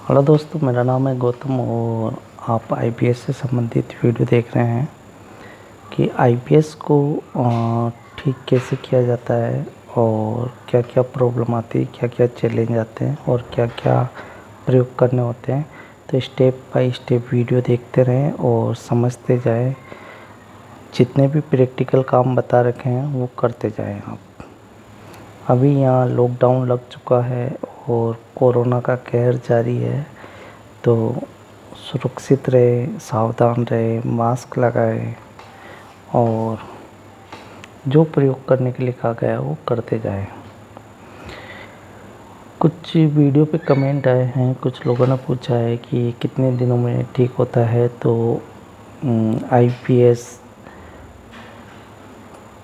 Hello दोस्तों, मेरा नाम है गौतम और आप आईपीएस से संबंधित वीडियो देख रहे हैं कि आईपीएस को ठीक कैसे किया जाता है और क्या क्या प्रॉब्लम आती है, क्या क्या चैलेंज आते हैं और क्या क्या प्रयोग करने होते हैं। तो स्टेप बाय स्टेप वीडियो देखते रहें और समझते जाएं। जितने भी प्रैक्टिकल काम बता रखे हैं वो करते जाएं आप। अभी यहाँ लॉकडाउन लग चुका है और कोरोना का कहर जारी है, तो सुरक्षित रहे, सावधान रहे, मास्क लगाए और जो प्रयोग करने के लिए कहा गया है वो करते जाएं। कुछ वीडियो पे कमेंट आए हैं, कुछ लोगों ने पूछा है कि कितने दिनों में ठीक होता है। तो आईपीएस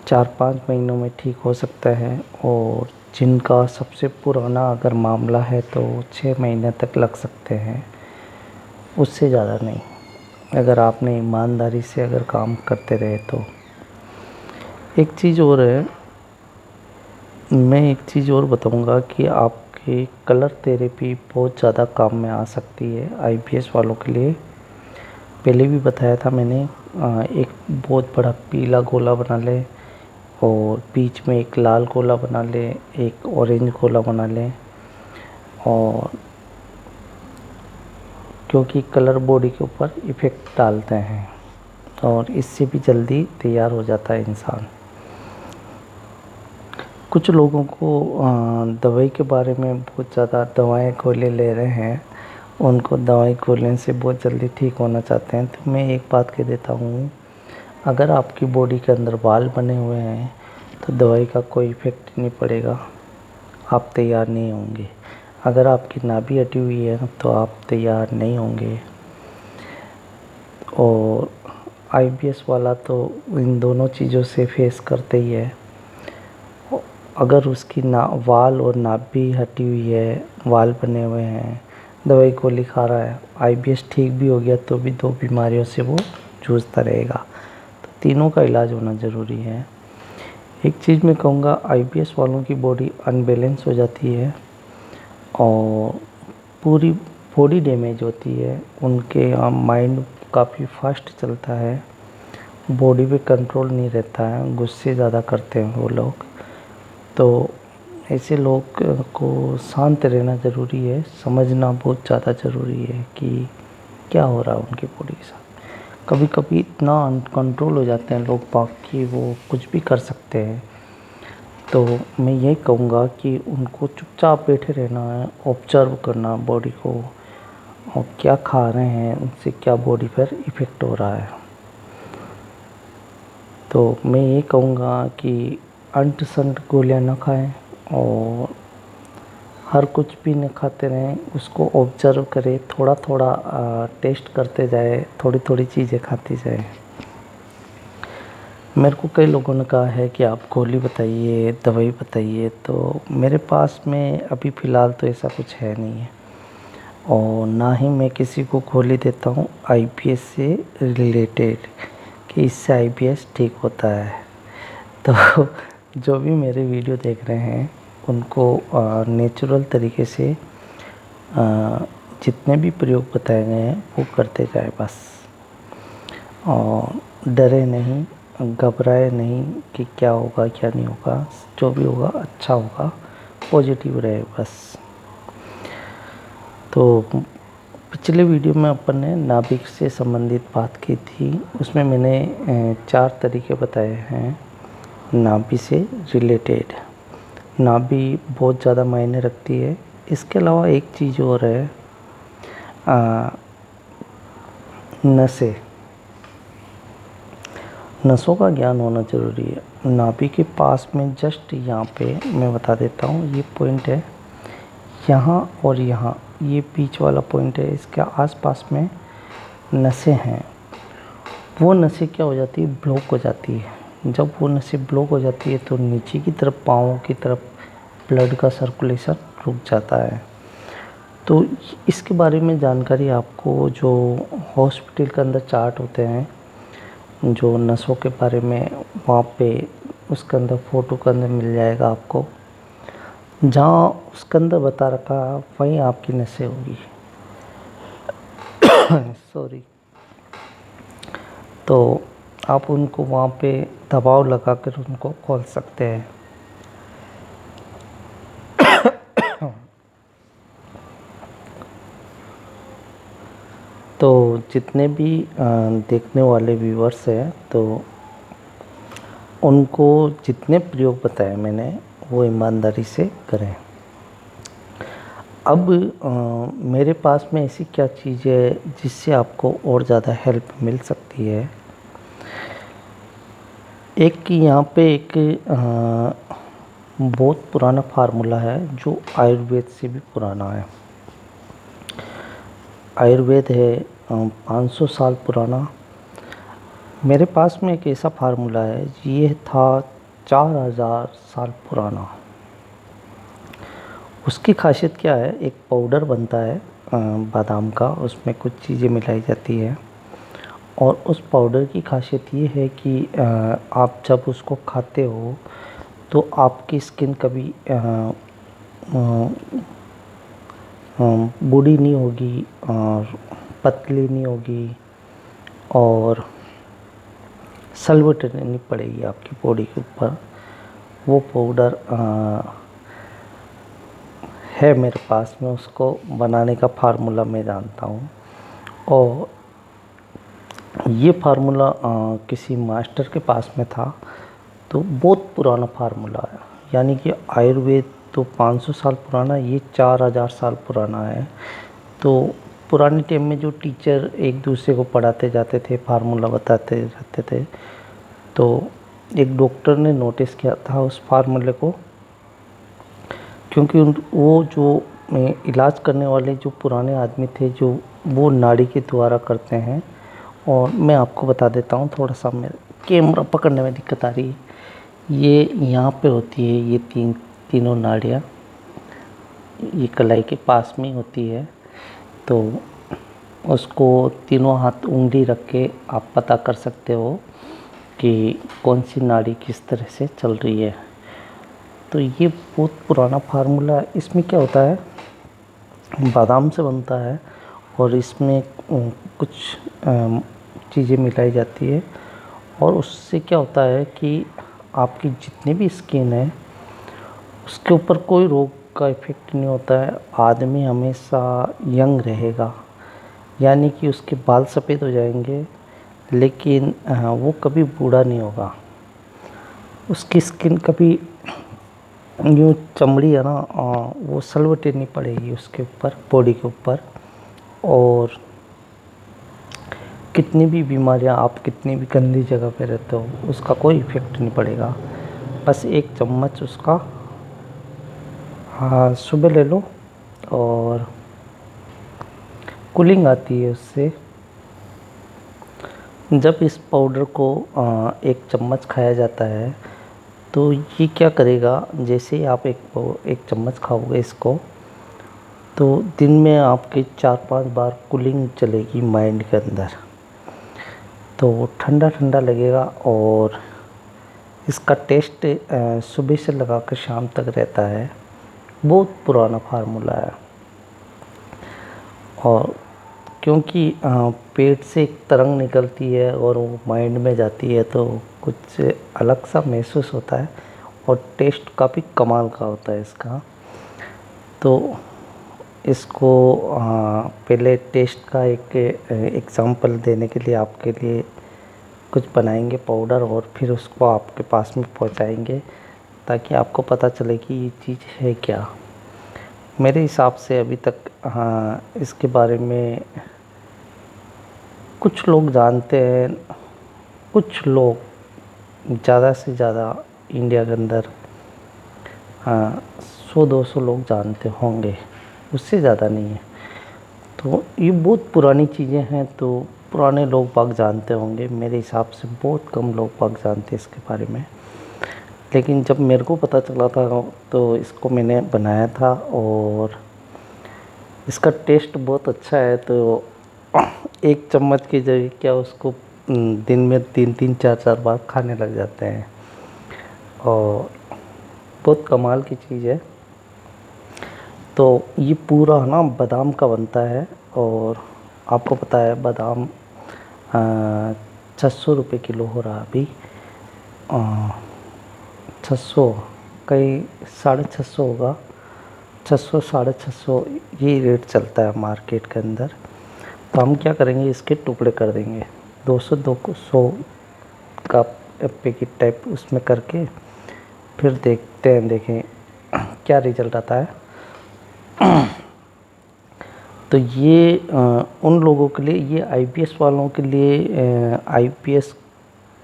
4-5 महीनों में ठीक हो सकता है और जिनका सबसे पुराना अगर मामला है तो 6 महीने तक लग सकते हैं, उससे ज़्यादा नहीं, अगर आपने ईमानदारी से अगर काम करते रहे तो। एक चीज़ और है, मैं एक चीज़ और बताऊंगा कि आपके कलर थेरेपी बहुत ज़्यादा काम में आ सकती है आईपीएस वालों के लिए। पहले भी बताया था मैंने, एक बहुत बड़ा पीला गोला बना ले और बीच में एक लाल गोला बना ले, एक ऑरेंज गोला बना ले। और क्योंकि कलर बॉडी के ऊपर इफ़ेक्ट डालते हैं और इससे भी जल्दी तैयार हो जाता है इंसान। कुछ लोगों को दवाई के बारे में बहुत ज़्यादा दवाएं गोले ले रहे हैं, उनको दवाई गोले से बहुत जल्दी ठीक होना चाहते हैं। तो मैं एक बात कह देता हूँ, अगर आपकी बॉडी के अंदर बाल बने हुए हैं तो दवाई का कोई इफ़ेक्ट नहीं पड़ेगा, आप तैयार नहीं होंगे। अगर आपकी नाभि हटी हुई है तो आप तैयार नहीं होंगे। और आईपीएस वाला तो इन दोनों चीज़ों से फेस करते ही है। अगर उसकी वाल और नाभि हटी हुई है, वाल बने हुए हैं, दवाई को लिखा रहा है, आईपीएस ठीक भी हो गया तो भी 2 बीमारियों से वो जूझता रहेगा। तो तीनों का इलाज होना ज़रूरी है। एक चीज़ मैं कहूँगा, आईपीएस वालों की बॉडी अनबैलेंस हो जाती है और पूरी बॉडी डैमेज होती है। उनके माइंड काफ़ी फास्ट चलता है, बॉडी पे कंट्रोल नहीं रहता है, गुस्से ज़्यादा करते हैं वो लोग। तो ऐसे लोग को शांत रहना ज़रूरी है, समझना बहुत ज़्यादा ज़रूरी है कि क्या हो रहा है उनकी बॉडी के साथ। कभी कभी इतना अनकंट्रोल हो जाते हैं लोग बाकी वो कुछ भी कर सकते हैं। तो मैं यही कहूँगा कि उनको चुपचाप बैठे रहना है, ऑब्जर्व करना बॉडी को और क्या खा रहे हैं, उनसे क्या बॉडी पर इफ़ेक्ट हो रहा है। तो मैं ये कहूँगा कि अंट संट गोलियाँ न खाएं और हर कुछ भी न खाते रहें, उसको ऑब्जर्व करें, थोड़ा थोड़ा टेस्ट करते जाए, थोड़ी थोड़ी चीज़ें खाती जाए। मेरे को कई लोगों ने कहा है कि आप गोली बताइए, दवाई बताइए, तो मेरे पास में अभी फ़िलहाल तो ऐसा कुछ है नहीं है और ना ही मैं किसी को गोली देता हूँ आईपीएस से रिलेटेड कि इससे आईपीएस ठीक होता है। तो जो भी मेरे वीडियो देख रहे हैं उनको नेचुरल तरीके से जितने भी प्रयोग बताए गए हैं वो करते जाए बस। और डरे नहीं, घबराए नहीं कि क्या होगा क्या नहीं होगा, जो भी होगा अच्छा होगा, पॉजिटिव रहे बस। तो पिछले वीडियो में अपन ने नाभिक से संबंधित बात की थी, उसमें मैंने 4 तरीके बताए हैं नाभि से रिलेटेड। नाभि बहुत ज़्यादा मायने रखती है। इसके अलावा एक चीज़ और है, नसें, नसों का ज्ञान होना ज़रूरी है। नाभि के पास में जस्ट यहाँ पे मैं बता देता हूँ, ये पॉइंट है यहाँ और यहाँ, ये बीच वाला पॉइंट है, इसके आसपास में नसें हैं। वो नसें क्या हो जाती है, ब्लॉक हो जाती है। जब वो नसें ब्लॉक हो जाती है तो नीचे की तरफ, पाँवों की तरफ ब्लड का सर्कुलेशन रुक जाता है। तो इसके बारे में जानकारी आपको जो हॉस्पिटल के अंदर चार्ट होते हैं, जो नसों के बारे में, वहाँ पे उसके अंदर फ़ोटो के अंदर मिल जाएगा आपको। जहाँ उसके अंदर बता रखा वहीं आपकी नसें होगी। सॉरी। तो आप उनको वहाँ पे दबाव लगाकर उनको खोल सकते हैं। तो जितने भी देखने वाले व्यूअर्स हैं, तो उनको जितने प्रयोग बताए मैंने वो ईमानदारी से करें। अब मेरे पास में ऐसी क्या चीज़ है जिससे आपको और ज़्यादा हेल्प मिल सकती है। एक कि यहाँ पे एक बहुत पुराना फार्मूला है जो आयुर्वेद से भी पुराना है। आयुर्वेद है 500 साल पुराना। मेरे पास में एक ऐसा फार्मूला है, ये था 4000 साल पुराना। उसकी खासियत क्या है, एक पाउडर बनता है बादाम का, उसमें कुछ चीज़ें मिलाई जाती है और उस पाउडर की खासियत ये है कि आप जब उसको खाते हो तो आपकी स्किन कभी बूढ़ी नहीं होगी और पतली नहीं होगी और सलवट नहीं पड़ेगी आपकी बॉडी के ऊपर। वो पाउडर है मेरे पास में, उसको बनाने का फार्मूला मैं जानता हूँ। और ये फार्मूला किसी मास्टर के पास में था, तो बहुत पुराना फार्मूला है। यानी कि आयुर्वेद तो 500 साल पुराना, ये 4000 साल पुराना है। तो पुराने टाइम में जो टीचर एक दूसरे को पढ़ाते जाते थे, फार्मूला बताते रहते थे, तो एक डॉक्टर ने नोटिस किया था उस फार्मूले को, क्योंकि वो जो इलाज करने वाले जो पुराने आदमी थे, जो वो नाड़ी के द्वारा करते हैं। और मैं आपको बता देता हूँ, थोड़ा सा मेरे कैमरा पकड़ने में दिक्कत आ रही है। ये यहाँ पे होती है, ये तीनों नाड़ियाँ ये कलाई के पास में होती है। तो उसको तीनों हाथ उंगली रख के आप पता कर सकते हो कि कौन सी नाड़ी किस तरह से चल रही है। तो ये बहुत पुराना फार्मूला है। इसमें क्या होता है, बादाम से बनता है और इसमें कुछ चीज़ें मिलाई जाती है और उससे क्या होता है कि आपकी जितनी भी स्किन है उसके ऊपर कोई रोग का इफ़ेक्ट नहीं होता है। आदमी हमेशा यंग रहेगा, यानी कि उसके बाल सफ़ेद हो जाएंगे लेकिन वो कभी बूढ़ा नहीं होगा। उसकी स्किन कभी यूँ चमड़ी है ना, वो सलवटें नहीं पड़ेगी उसके ऊपर, बॉडी के ऊपर। और कितनी भी बीमारियां, आप कितनी भी गंदी जगह पे रहते हो, उसका कोई इफ़ेक्ट नहीं पड़ेगा। बस एक चम्मच उसका सुबह ले लो और कूलिंग आती है उससे। जब इस पाउडर को एक चम्मच खाया जाता है तो ये क्या करेगा, जैसे ही आप एक चम्मच खाओगे इसको, तो दिन में आपके 4-5 बार कूलिंग चलेगी माइंड के अंदर। तो ठंडा ठंडा लगेगा और इसका टेस्ट सुबह से लगा कर शाम तक रहता है। बहुत पुराना फार्मूला है। और क्योंकि पेट से एक तरंग निकलती है और वो माइंड में जाती है, तो कुछ अलग सा महसूस होता है और टेस्ट काफ़ी कमाल का होता है इसका। तो इसको पहले टेस्ट का एक एग्ज़ाम्पल देने के लिए आपके लिए कुछ बनाएंगे पाउडर और फिर उसको आपके पास में पहुंचाएंगे, ताकि आपको पता चले कि ये चीज़ है क्या। मेरे हिसाब से अभी तक इसके बारे में कुछ लोग जानते हैं, कुछ लोग, ज़्यादा से ज़्यादा इंडिया के अंदर 100-200 लोग जानते होंगे, उससे ज़्यादा नहीं है। तो ये बहुत पुरानी चीज़ें हैं, तो पुराने लोग बाग जानते होंगे। मेरे हिसाब से बहुत कम लोग बाग जानते हैं इसके बारे में। लेकिन जब मेरे को पता चला था तो इसको मैंने बनाया था और इसका टेस्ट बहुत अच्छा है। तो एक चम्मच की जगह क्या उसको दिन में 3-3 4-4 बार खाने लग जाते हैं और बहुत कमाल की चीज़ है। तो ये पूरा ना बादाम का बनता है और आपको पता है बादाम 600 रुपये किलो हो रहा अभी, 600, कहीं 650 होगा, 600 650 ये रेट चलता है मार्केट के अंदर। तो हम क्या करेंगे, इसके टुकड़े कर देंगे 200 200 का पैकेट टाइप उसमें करके, फिर देखते हैं, देखें क्या रिज़ल्ट आता है। तो ये उन लोगों के लिए, ये आईपीएस वालों के लिए, आईपीएस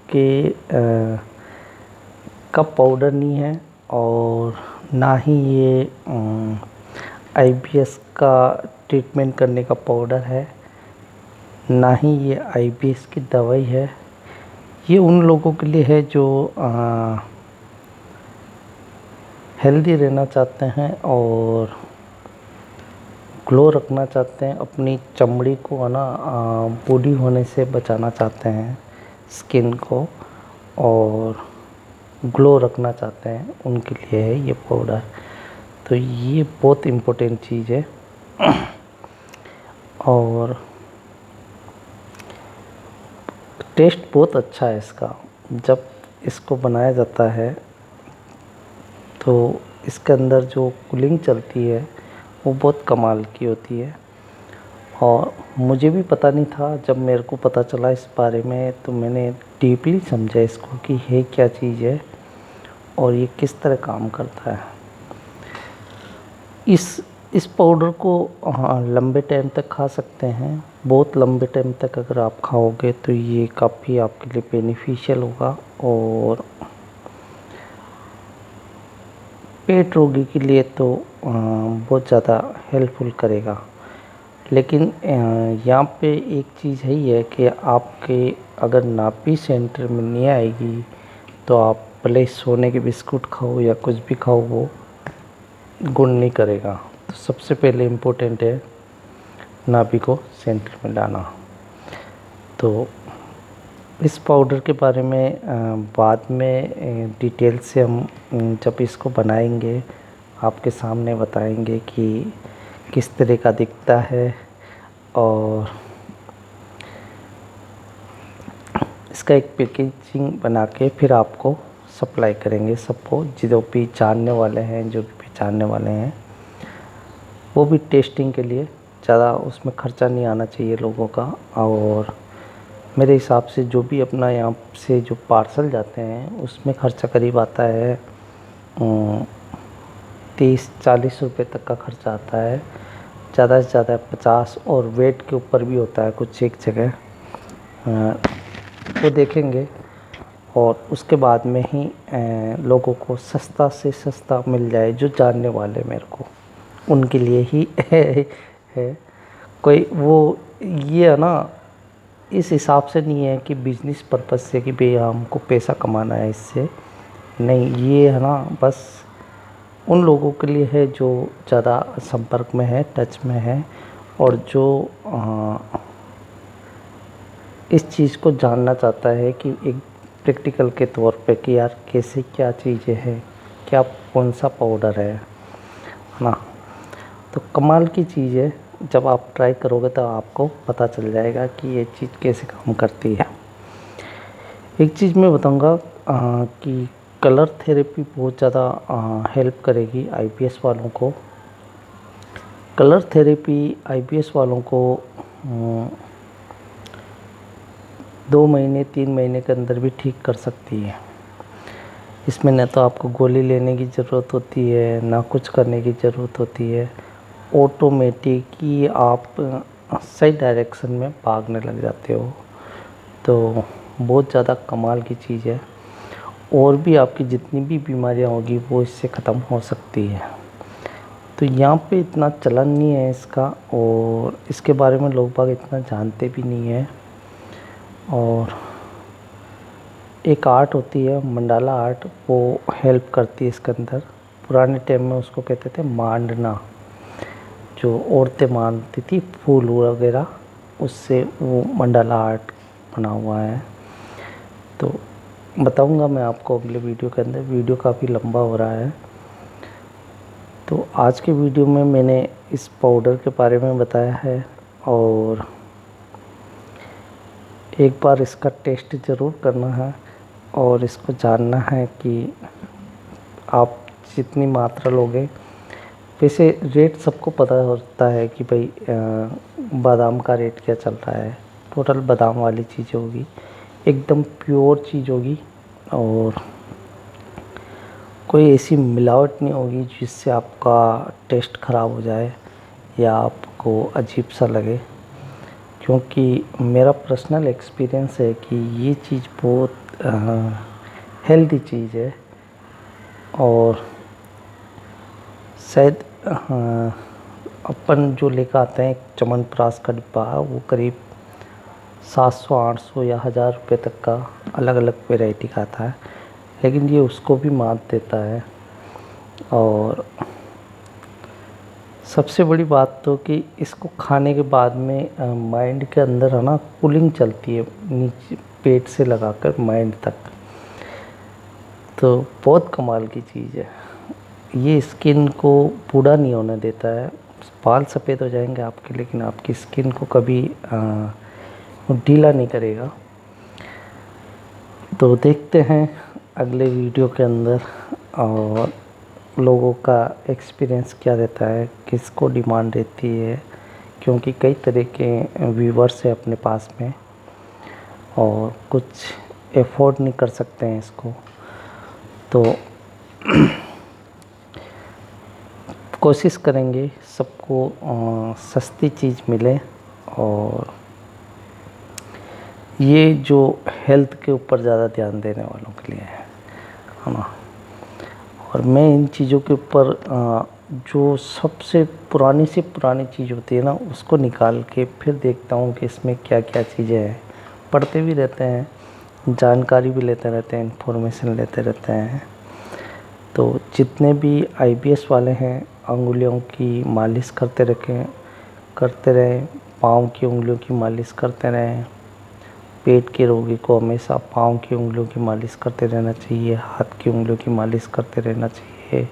के का पाउडर नहीं है, और ना ही ये आईपीएस का ट्रीटमेंट करने का पाउडर है, ना ही ये आईपीएस की दवाई है। ये उन लोगों के लिए है जो हेल्दी रहना चाहते हैं और ग्लो रखना चाहते हैं, अपनी चमड़ी को है ना बूढ़ी होने से बचाना चाहते हैं, स्किन को, और ग्लो रखना चाहते हैं, उनके लिए है ये पाउडर। तो ये बहुत इम्पोर्टेंट चीज़ है। और टेस्ट बहुत अच्छा है इसका। जब इसको बनाया जाता है तो इसके अंदर जो कूलिंग चलती है वो बहुत कमाल की होती है। और मुझे भी पता नहीं था, जब मेरे को पता चला इस बारे में तो मैंने डीपली समझा इसको कि है क्या चीज़ है और ये किस तरह काम करता है। इस पाउडर को हाँ लंबे टाइम तक खा सकते हैं, बहुत लंबे टाइम तक अगर आप खाओगे तो ये काफ़ी आपके लिए बेनिफिशियल होगा और पेट रोगी के लिए तो बहुत ज़्यादा हेल्पफुल करेगा। लेकिन यहाँ पे एक चीज़ है ही है कि आपके अगर नापी सेंटर में नहीं आएगी तो आप भले सोने के बिस्कुट खाओ या कुछ भी खाओ, वो गुण नहीं करेगा। तो सबसे पहले इम्पोर्टेंट है नाभि को सेंटर में लाना। तो इस पाउडर के बारे में बाद में डिटेल से हम जब इसको बनाएंगे आपके सामने बताएंगे कि किस तरह का दिखता है, और इसका एक पैकेजिंग बना के फिर आपको सप्लाई करेंगे सबको, जो भी जानने वाले हैं, जो भी पहचानने वाले हैं। वो भी टेस्टिंग के लिए, ज़्यादा उसमें ख़र्चा नहीं आना चाहिए लोगों का। और मेरे हिसाब से जो भी अपना यहाँ से जो पार्सल जाते हैं उसमें ख़र्चा करीब आता है 30-40 रुपये तक का ख़र्चा आता है, ज़्यादा से ज़्यादा 50, और वेट के ऊपर भी होता है कुछ एक जगह। वो देखेंगे और उसके बाद में ही लोगों को सस्ता से सस्ता मिल जाए, जो जानने वाले मेरे को उनके लिए ही है। कोई वो ये है ना, इस हिसाब से नहीं है कि बिजनेस पर्पस से कि भाई हमको पैसा कमाना है इससे, नहीं, ये है ना बस उन लोगों के लिए है जो ज़्यादा संपर्क में है, टच में है, और जो इस चीज़ को जानना चाहता है कि एक प्रैक्टिकल के तौर पे कि यार कैसे क्या चीज़ें हैं, क्या कौन सा पाउडर है ना। तो कमाल की चीज़ है, जब आप ट्राई करोगे तो आपको पता चल जाएगा कि ये चीज़ कैसे काम करती है। एक चीज़ मैं बताऊंगा कि कलर थेरेपी बहुत ज़्यादा हेल्प करेगी आईपीएस वालों को। कलर थेरेपी आईपीएस वालों को 2 महीने 3 महीने के अंदर भी ठीक कर सकती है। इसमें न तो आपको गोली लेने की ज़रूरत होती है, ना कुछ करने की ज़रूरत होती है, ऑटोमेटिक ही आप सही डायरेक्शन में भागने लग जाते हो। तो बहुत ज़्यादा कमाल की चीज़ है, और भी आपकी जितनी भी बीमारियां होगी वो इससे ख़त्म हो सकती है। तो यहाँ पे इतना चलन नहीं है इसका, और इसके बारे में लोग बाग इतना जानते भी नहीं है। और एक आर्ट होती है मंडाला आर्ट, वो हेल्प करती है इसके अंदर। पुराने टाइम में उसको कहते थे मांडना, जो औरतें मानती थी फूल वगैरह, उससे वो मंडाला आर्ट बना हुआ है। तो बताऊंगा मैं आपको अगले वीडियो के अंदर, वीडियो काफ़ी लंबा हो रहा है। तो आज के वीडियो में मैंने इस पाउडर के बारे में बताया है, और एक बार इसका टेस्ट ज़रूर करना है और इसको जानना है कि आप जितनी मात्रा लोगे। वैसे रेट सबको पता होता है कि भाई बादाम का रेट क्या चल रहा है। टोटल बादाम वाली चीज़ होगी, एकदम प्योर चीज़ होगी और कोई ऐसी मिलावट नहीं होगी जिससे आपका टेस्ट ख़राब हो जाए या आपको अजीब सा लगे। क्योंकि मेरा पर्सनल एक्सपीरियंस है कि ये चीज़ बहुत हेल्दी चीज़ है और शायद अपन जो लेकर आते हैं एक च्यवनप्राश का डिब्बा, वो करीब 700-800 या 1000 रुपये तक का अलग अलग वैरायटी का आता है, लेकिन ये उसको भी मात देता है। और सबसे बड़ी बात तो कि इसको खाने के बाद में माइंड के अंदर है ना कूलिंग चलती है, नीचे पेट से लगाकर माइंड तक, तो बहुत कमाल की चीज़ है। ये स्किन को बूढ़ा नहीं होने देता है। बाल सफ़ेद हो जाएंगे आपके, लेकिन आपकी स्किन को कभी ढीला नहीं करेगा। तो देखते हैं अगले वीडियो के अंदर और लोगों का एक्सपीरियंस क्या रहता है, किसको डिमांड रहती है, क्योंकि कई तरह के व्यूवर्स हैं अपने पास में और कुछ एफोर्ड नहीं कर सकते हैं इसको। तो कोशिश करेंगे सबको सस्ती चीज़ मिले और ये जो हेल्थ के ऊपर ज़्यादा ध्यान देने वालों के लिए है ना। और मैं इन चीज़ों के ऊपर जो सबसे पुरानी से पुरानी चीज़ होती है ना, उसको निकाल के फिर देखता हूँ कि इसमें क्या क्या चीज़ें हैं। पढ़ते भी रहते हैं, जानकारी भी लेते रहते हैं, इन्फॉर्मेशन लेते रहते हैं। तो जितने भी IBS वाले हैं, अंगुलियों की मालिश करते रहें, पाँव की उंगलियों की मालिश करते रहें। पेट के रोगी को हमेशा पाँव की उंगलियों की मालिश करते रहना चाहिए, हाथ की उंगलियों की मालिश करते रहना चाहिए।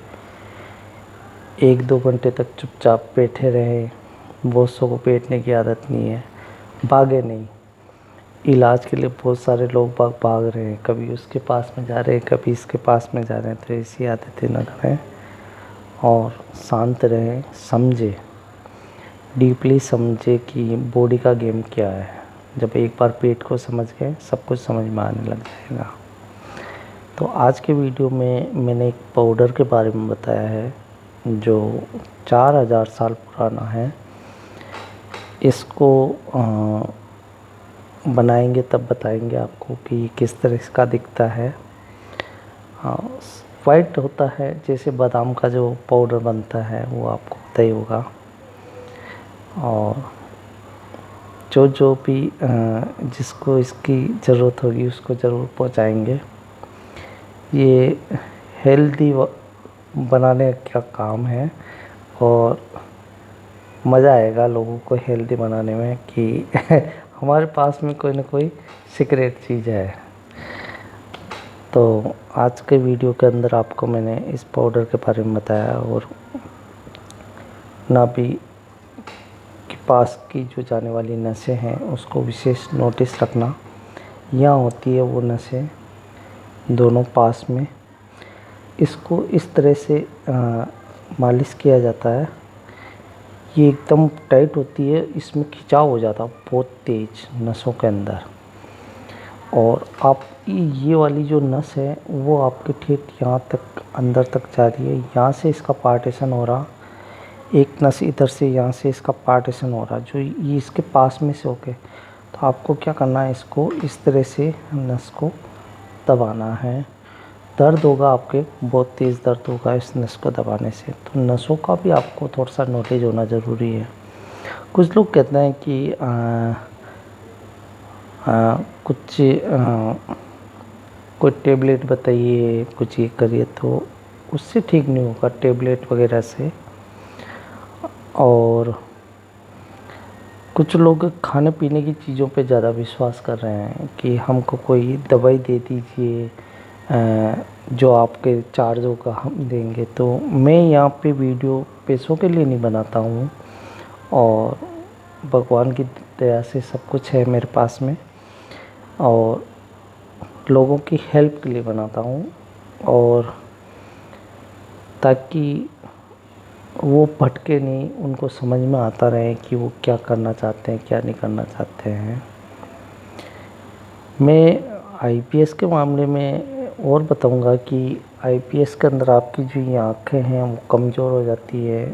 1-2 घंटे तक चुपचाप बैठे रहें। बहुत सौ को बैठने की आदत नहीं है, भागे नहीं। इलाज के लिए बहुत सारे लोग भाग रहे हैं, कभी उसके पास में जा रहे हैं, कभी इसके पास में जा रहे हैं। तो ऐसी आदतें न करें और शांत रहें, समझें, डीपली समझे कि बॉडी का गेम क्या है। जब एक बार पेट को समझ गए, सब कुछ समझ में आने लग जाएगा। तो आज के वीडियो में मैंने एक पाउडर के बारे में बताया है जो 4000 साल पुराना है। इसको बनाएंगे तब बताएंगे आपको कि किस तरह इसका दिखता है। वाइट होता है, जैसे बादाम का जो पाउडर बनता है वो आपको पता ही होगा। और जो भी जिसको इसकी ज़रूरत होगी उसको ज़रूर पहुंचाएंगे। ये हेल्दी बनाने का काम है और मज़ा आएगा लोगों को हेल्दी बनाने में कि हमारे पास में कोई ना कोई सीक्रेट चीज़ है। तो आज के वीडियो के अंदर आपको मैंने इस पाउडर के बारे में बताया और नाभि के पास की जो जाने वाली नसें हैं उसको विशेष नोटिस रखना। यहाँ होती है वो नसें दोनों पास में, इसको इस तरह से मालिश किया जाता है। ये एकदम टाइट होती है, इसमें खिंचाव हो जाता है बहुत तेज नसों के अंदर। और आप ये वाली जो नस है वो आपके ठीक यहाँ तक अंदर तक जा रही है। यहाँ से इसका पार्टीशन हो रहा, एक नस इधर से, यहाँ से इसका पार्टीशन हो रहा जो ये इसके पास में से होके। तो आपको क्या करना है, इसको इस तरह से नस को दबाना है। दर्द होगा आपके, बहुत तेज़ दर्द होगा इस नस को दबाने से। तो नसों का भी आपको थोड़ा सा नॉलेज होना ज़रूरी है। कुछ लोग कहते हैं कि कुछ कोई टेबलेट बताइए, कुछ ये करिए, तो उससे ठीक नहीं होगा टेबलेट वगैरह से। और कुछ लोग खाने पीने की चीज़ों पे ज़्यादा विश्वास कर रहे हैं कि हमको कोई दवाई दे दीजिए जो आपके चार्ज होगा हम देंगे। तो मैं यहाँ पे वीडियो पैसों के लिए नहीं बनाता हूँ और भगवान की दया से सब कुछ है मेरे पास में। और लोगों की हेल्प के लिए बनाता हूँ, और ताकि वो भटके नहीं, उनको समझ में आता रहे कि वो क्या करना चाहते हैं, क्या नहीं करना चाहते हैं। मैं आईपीएस के मामले में और बताऊंगा कि आईपीएस के अंदर आपकी जो ये आँखें हैं वो कमज़ोर हो जाती है,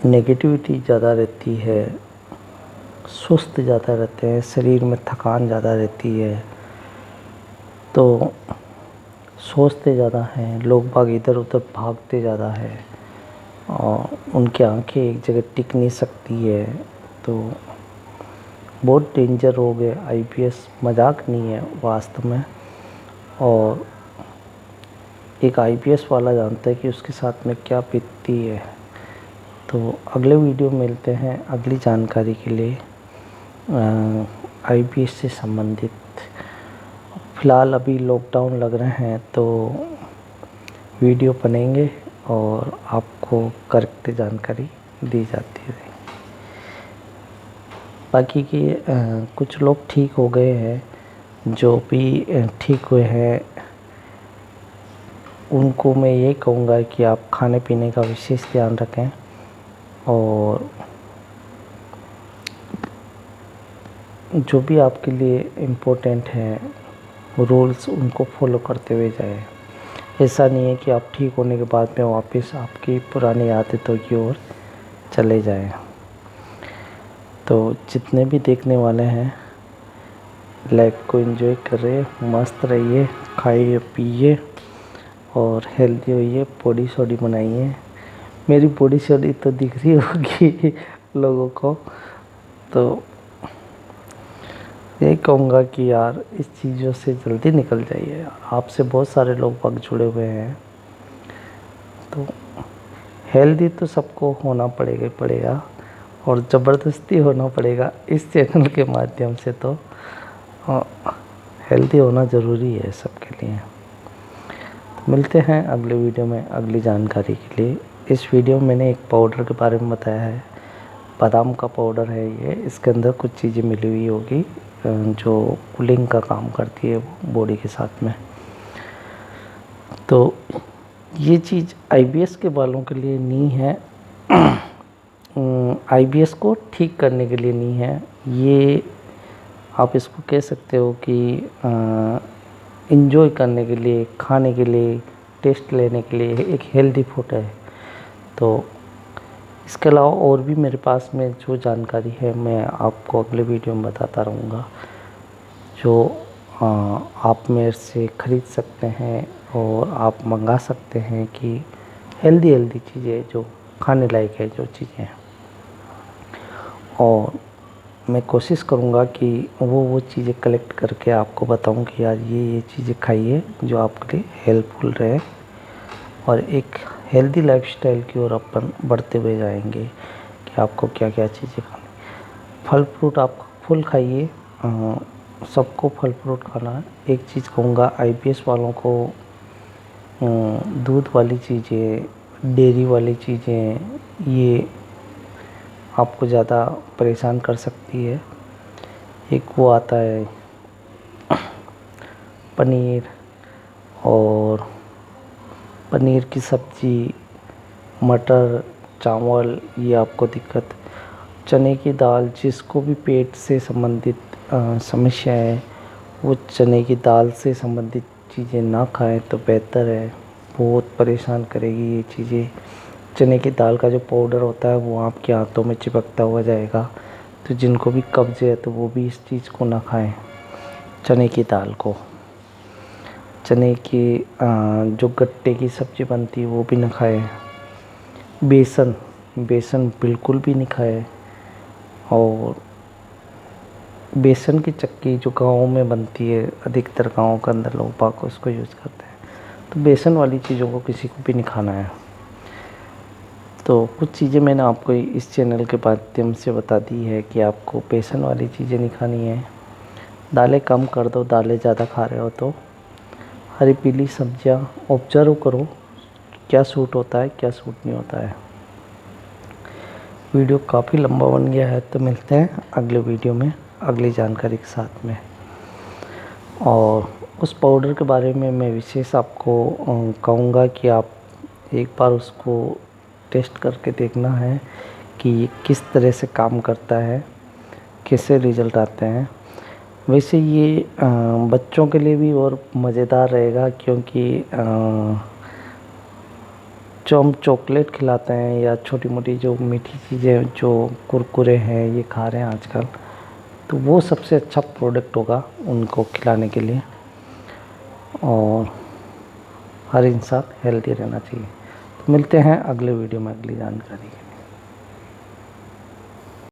नेगेटिविटी ज़्यादा रहती है, सुस्त ज़्यादा रहते हैं, शरीर में थकान ज़्यादा रहती है, तो सोचते ज़्यादा हैं, लोग बाग इधर उधर भागते ज़्यादा है और उनकी आंखें एक जगह टिक नहीं सकती है। तो बहुत डेंजर हो गए आईपीएस, मजाक नहीं है वास्तव में। और एक आईपीएस वाला जानता है कि उसके साथ में क्या बीतती है। तो अगले वीडियो में मिलते हैं अगली जानकारी के लिए आईपीएस से संबंधित। फ़िलहाल अभी लॉकडाउन लग रहे हैं तो वीडियो बनेंगे और आपको करेक्ट जानकारी दी जाती है। बाकी की कुछ लोग ठीक हो गए हैं, जो भी ठीक हुए हैं उनको मैं ये कहूँगा कि आप खाने पीने का विशेष ध्यान रखें और जो भी आपके लिए इम्पोर्टेंट है रूल्स उनको फॉलो करते हुए जाएं। ऐसा नहीं है कि आप ठीक होने के बाद में वापस आपकी पुरानी आदतों की ओर चले जाएं। तो जितने भी देखने वाले हैं लाइफ को एंजॉय कर रहे हैं, मस्त रहिए, खाइए पिए और हेल्दी होइए, बॉडी शॉडी बनाइए। मेरी बॉडी शॉडी तो दिख रही होगी लोगों को, तो यही कहूँगा कि यार इस चीज़ों से जल्दी निकल जाइए यार। आपसे बहुत सारे लोग वक्त जुड़े हुए हैं, तो हेल्दी तो सबको होना पड़ेगा ही पड़ेगा और ज़बरदस्ती होना पड़ेगा इस चैनल के माध्यम से। तो हेल्दी होना ज़रूरी है सबके लिए। तो मिलते हैं अगले वीडियो में अगली जानकारी के लिए। इस वीडियो में मैंने एक पाउडर के बारे में बताया है, बादाम का पाउडर है ये। इसके अंदर कुछ चीज़ें मिली हुई होगी जो कूलिंग का काम करती है बॉडी के साथ में। तो ये चीज़ आईबीएस के बालों के लिए नहीं है, आईबीएस को ठीक करने के लिए नहीं है। ये आप इसको कह सकते हो कि एंजॉय करने के लिए, खाने के लिए, टेस्ट लेने के लिए एक हेल्दी फूड है। तो इसके अलावा और भी मेरे पास में जो जानकारी है मैं आपको अगले वीडियो में बताता रहूँगा, जो आप मेरे से ख़रीद सकते हैं और आप मंगा सकते हैं कि हेल्दी चीज़ें जो खाने लायक है जो चीज़ें। और मैं कोशिश करूँगा कि वो चीज़ें कलेक्ट करके आपको बताऊँ कि यार ये चीज़ें खाइए जो आपके लिए हेल्पफुल रहे और एक हेल्दी लाइफस्टाइल की ओर अपन बढ़ते हुए जाएंगे कि आपको क्या क्या चीज़ें खानी। फल फ्रूट आप फुल खाइए, सबको फल फ्रूट खाना है। एक चीज़ कहूँगा आईपीएस वालों को, दूध वाली चीज़ें, डेयरी वाली चीज़ें ये आपको ज़्यादा परेशान कर सकती है। एक वो आता है पनीर और पनीर की सब्ज़ी, मटर, चावल, ये आपको दिक्कत। चने की दाल, जिसको भी पेट से संबंधित समस्या है वो चने की दाल से संबंधित चीज़ें ना खाएं तो बेहतर है, बहुत परेशान करेगी ये चीज़ें। चने की दाल का जो पाउडर होता है वो आपके हाथों में चिपकता हुआ जाएगा, तो जिनको भी कब्ज़ है तो वो भी इस चीज़ को ना खाएं, चने की दाल को। चने की जो गट्टे की सब्ज़ी बनती है वो भी ना खाएं। बेसन बिल्कुल भी नहीं खाएं। और बेसन की चक्की जो गाँव में बनती है, अधिकतर गाँव के अंदर लोग बाग उसको यूज़ करते हैं, तो बेसन वाली चीज़ों को किसी को भी नहीं खाना है। तो कुछ चीज़ें मैंने आपको इस चैनल के माध्यम से बता दी है कि आपको बेसन वाली चीज़ें नहीं खानी है। दालें कम कर दो, दालें ज़्यादा खा रहे हो तो। हरी पीली सब्जियां ऑब्जर्व करो क्या सूट होता है क्या सूट नहीं होता है। वीडियो काफ़ी लंबा बन गया है, तो मिलते हैं अगले वीडियो में अगली जानकारी के साथ में। और उस पाउडर के बारे में मैं विशेष आपको कहूँगा कि आप एक बार उसको टेस्ट करके देखना है कि ये किस तरह से काम करता है, कैसे रिज़ल्ट आते हैं। वैसे ये बच्चों के लिए भी और मज़ेदार रहेगा, क्योंकि जो हम चॉकलेट खिलाते हैं या छोटी मोटी जो मीठी चीज़ें जो कुरकुरे हैं ये खा रहे हैं आजकल, तो वो सबसे अच्छा प्रोडक्ट होगा उनको खिलाने के लिए। और हर इंसान हेल्दी रहना चाहिए। तो मिलते हैं अगले वीडियो में अगली जानकारी।